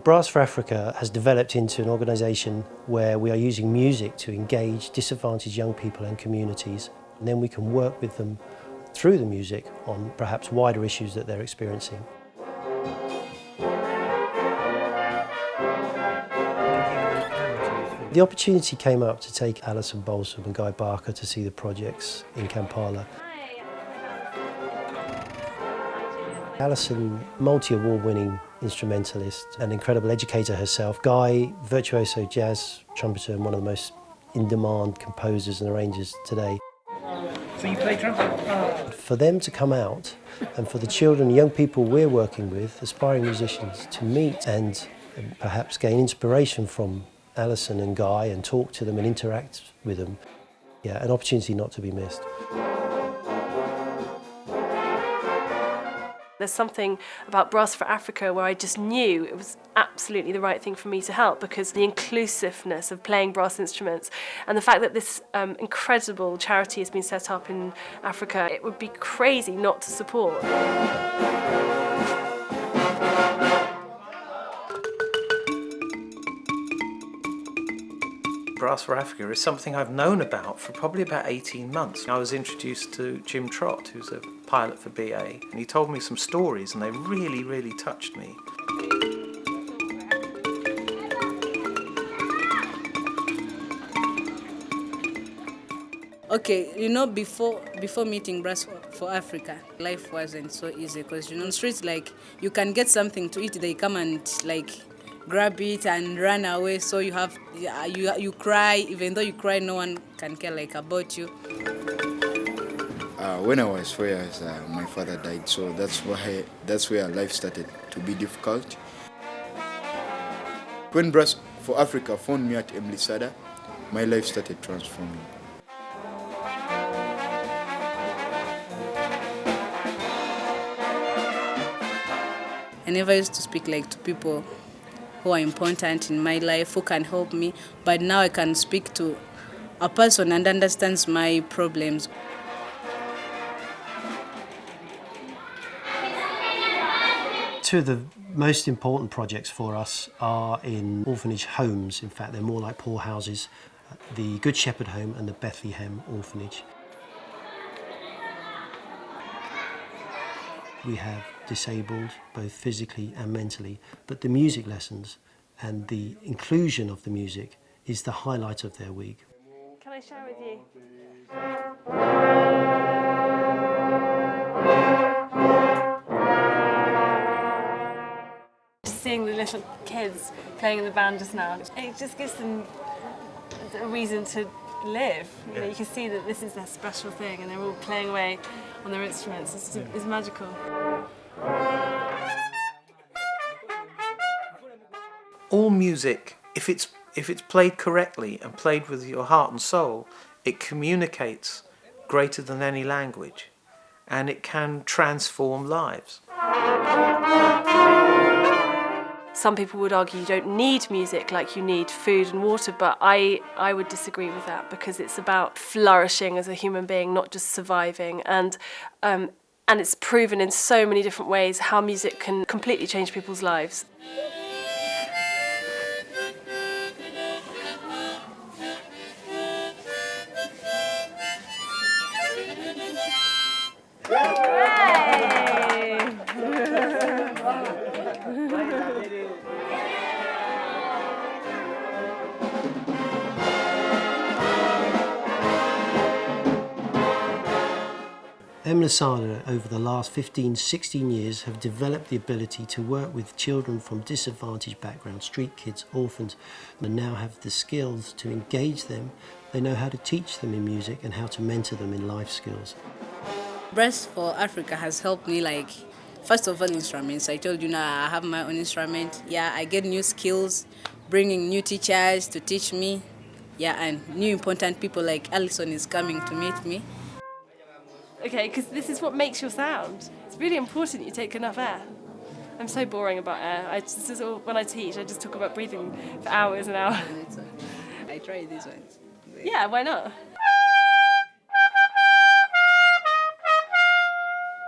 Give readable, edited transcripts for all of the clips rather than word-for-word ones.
Brass for Africa has developed into an organisation where we are using music to engage disadvantaged young people and communities, and then we can work with them through the music on perhaps wider issues that they're experiencing. The opportunity came up to take Alison Balsom and Guy Barker to see the projects in Kampala. Alison, multi-award-winning instrumentalist, an incredible educator herself. Guy, virtuoso jazz trumpeter and one of the most in-demand composers and arrangers today. So you play trumpet? For them to come out and for the children and young people we're working with, aspiring musicians, to meet and perhaps gain inspiration from Alison and Guy and talk to them and interact with them, yeah, an opportunity not to be missed. There's something about Brass for Africa where I just knew it was absolutely the right thing for me to help, because the inclusiveness of playing brass instruments and the fact that this incredible charity has been set up in Africa, it would be crazy not to support. Brass for Africa is something I've known about for probably about 18 months. I was introduced to Jim Trott, who's a pilot for BA, and he told me some stories and they really, really touched me. Okay, you know, before meeting Brass for Africa, life wasn't so easy, because, you know, on streets, like, you can get something to eat, they come and, like, grab it and run away, so you have you cry. Even though you cry, no one can care like about you. When I was 4 years, my father died, so that's where life started to be difficult. When Brass for Africa found me at Emily Sada, my life started transforming. I never used to speak like to people who are important in my life, who can help me, but now I can speak to a person and understands my problems. Two of the most important projects for us are in orphanage homes. In fact, they're more like poorhouses, the Good Shepherd Home and the Bethlehem Orphanage. We have disabled, both physically and mentally, but the music lessons and the inclusion of the music is the highlight of their week. Can I share with you? Seeing the little kids playing in the band just now, it just gives them a reason to live. You know, you can see that this is their special thing and they're all playing away on their instruments. It's magical. All music, if it's played correctly and played with your heart and soul, it communicates greater than any language, and it can transform lives. Some people would argue you don't need music like you need food and water, but I would disagree with that, because it's about flourishing as a human being, not just surviving. And it's proven in so many different ways how music can completely change people's lives. Sada, over the last 15, 16 years, have developed the ability to work with children from disadvantaged backgrounds, street kids, orphans, and now have the skills to engage them. They know how to teach them in music and how to mentor them in life skills. Brass for Africa has helped me, like, first of all, instruments. I told you now I have my own instrument. Yeah, I get new skills, bringing new teachers to teach me. Yeah, and new important people like Alison is coming to meet me. Okay, because this is what makes your sound. It's really important you take enough air. I'm so boring about air. When I teach, I just talk about breathing for hours and hours. I try these ones. Yeah, why not?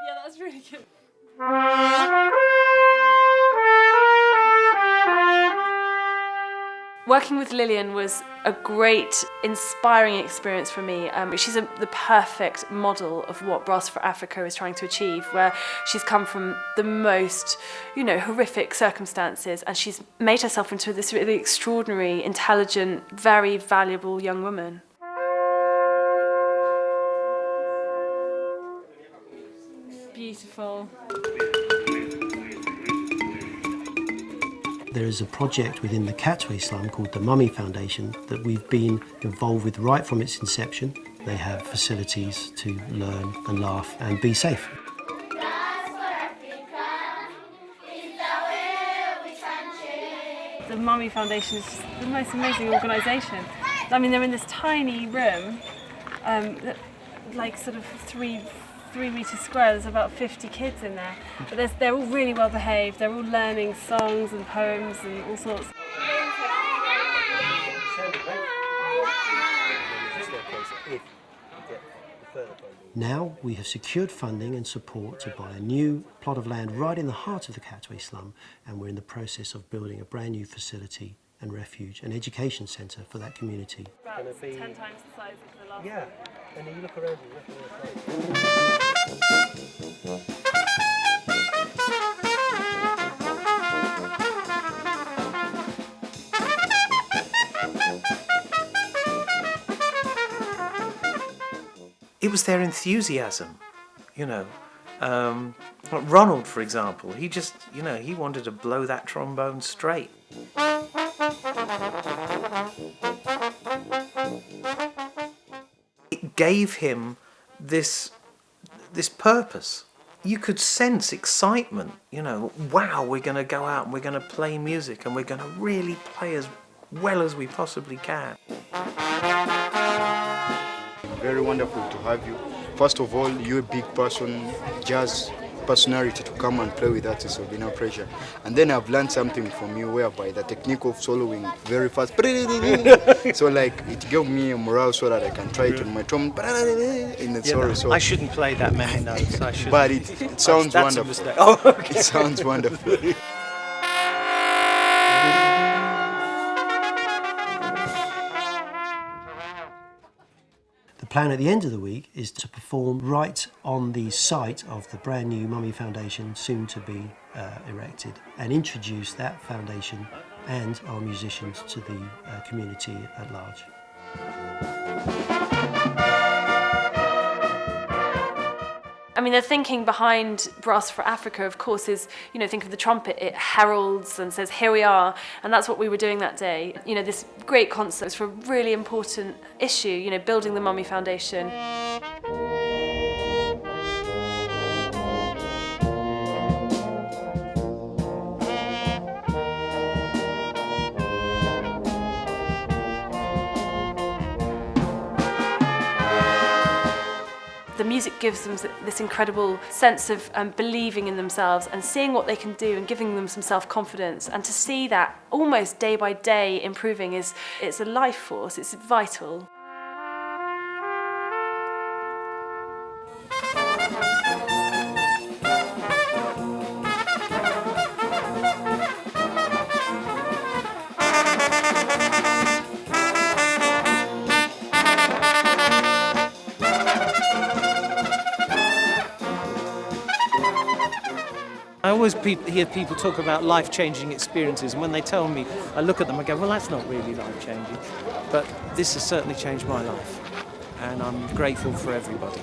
Yeah, that's really good. Working with Lillian was a great, inspiring experience for me. She's the perfect model of what Brass for Africa is trying to achieve, where she's come from the most, horrific circumstances, and she's made herself into this really extraordinary, intelligent, very valuable young woman. Beautiful. There is a project within the Catway slum called the Mummy Foundation that we've been involved with right from its inception. They have facilities to learn and laugh and be safe. The Mummy Foundation is the most amazing organisation. I mean, they're in this tiny room, like sort of 3 metre square. There's about 50 kids in there, but they're all really well behaved. They're all learning songs and poems and all sorts. Now we have secured funding and support to buy a new plot of land right in the heart of the Catway slum, and we're in the process of building a brand new facility and refuge, an education centre for that community. About 10 times the size of the last Yeah, one. and you look around It was their enthusiasm, Ronald, for example, he just, he wanted to blow that trombone straight. It gave him this purpose. You could sense excitement, wow, we're going to go out and we're going to play music and we're going to really play as well as we possibly can. Very wonderful to have you. First of all, you're a big person, jazz personality, to come and play with artists will be no pressure. And then I've learned something from you whereby the technique of soloing very fast. So it gave me a morale so that I can try it on my drum. I shouldn't play that many notes. I shouldn't. But it sounds That's wonderful. A mistake. Oh, okay. It sounds wonderful. The plan at the end of the week is to perform right on the site of the brand new Mummy Foundation, soon to be erected, and introduce that foundation and our musicians to the community at large. I mean, the thinking behind Brass for Africa, of course, is, think of the trumpet. It heralds and says, here we are. And that's what we were doing that day. This great concert was for a really important issue, building the Mummy Foundation. The music gives them this incredible sense of believing in themselves and seeing what they can do and giving them some self-confidence. And to see that almost day by day improving it's a life force, it's vital. I always hear people talk about life-changing experiences, and when they tell me, I look at them and go, well, that's not really life-changing. But this has certainly changed my life, and I'm grateful for everybody.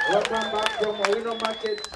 Welcome back from Owino Market.